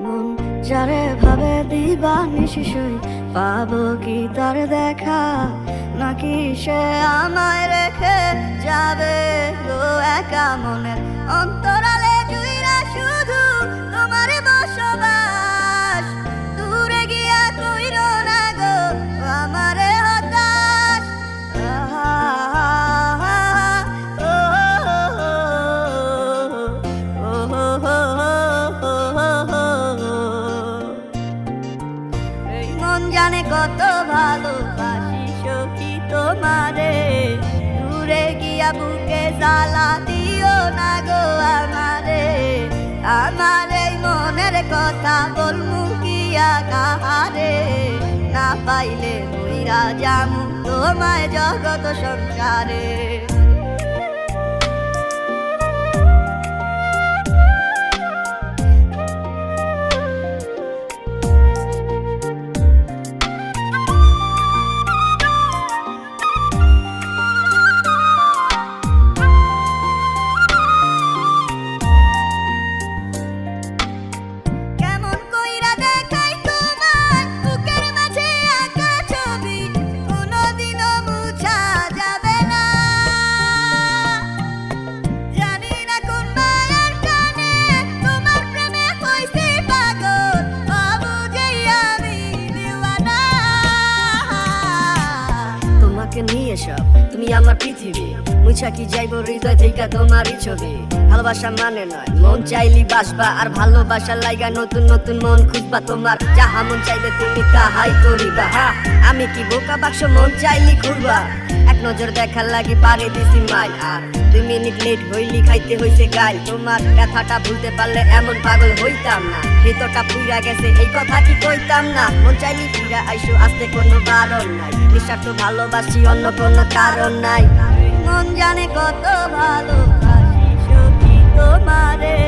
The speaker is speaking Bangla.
মন যারে ভাবে দিবানিশিসই পাবো কি তার দেখা, নাকি সে আমায় রেখে যাবে গো একা মনের অন্তরালে জুইরা শুধু তোমার বসবাস। দূরে গিয়া কইরো না গো আমারে হতাশ। এই মন জানে কত ভালোবাসি সখী তোমারে, দূরে গিয়া বুকে জ্বালা দিও না গো আমারে। আমার এই মনের কথা বলমু কিয়া কাহারে, না পাইলে মইরা যামু তোমায় জগৎ সংসারে। কেমন কইরা দেখাই তোমার বুকের মাঝে আঁকা ছবি, কোনদিনও মুছা যাবে না। জানি না কোন মায়ার টানে তোমার প্রেমে হইছি পাগল, অবুঝেই আমি দিওয়ানা। তোমাকে নিয়ে সব তুমি আমার পৃথিবী, মুছা কি যাইব হৃদয় থেকে তোমারই ছবি। ভালোবাসা মানে নয় মন চাইলি বাসবা, আর ভালোবাসার লাইগা নতুন নতুন মন খুঁজবা। তোমার যাহা মন চাইবে তুমি তাহাই করিবা। আমি কি বোকা বাক্স মন চাইলি খুলবা, এক নজর দেখার লাগি পারে দিছি মাইল, আর 2 মিনিট লেট হইলি খাইতে হইছে গাইল। তোমার ব্যথাটা ভুলতে পারলে এমন পাগল হইতাম না, ভেতরটা পুইরা গেছে এই কথা কি কইতাম না। মন চাইলি ফিরা আইসো আসতে কোনো বারণ নাই, নিঃস্বার্থ ভালোবাসি অন্য কোনো কারণ নাই। মন জানে কত ভালোবাসি সখী তোমারে।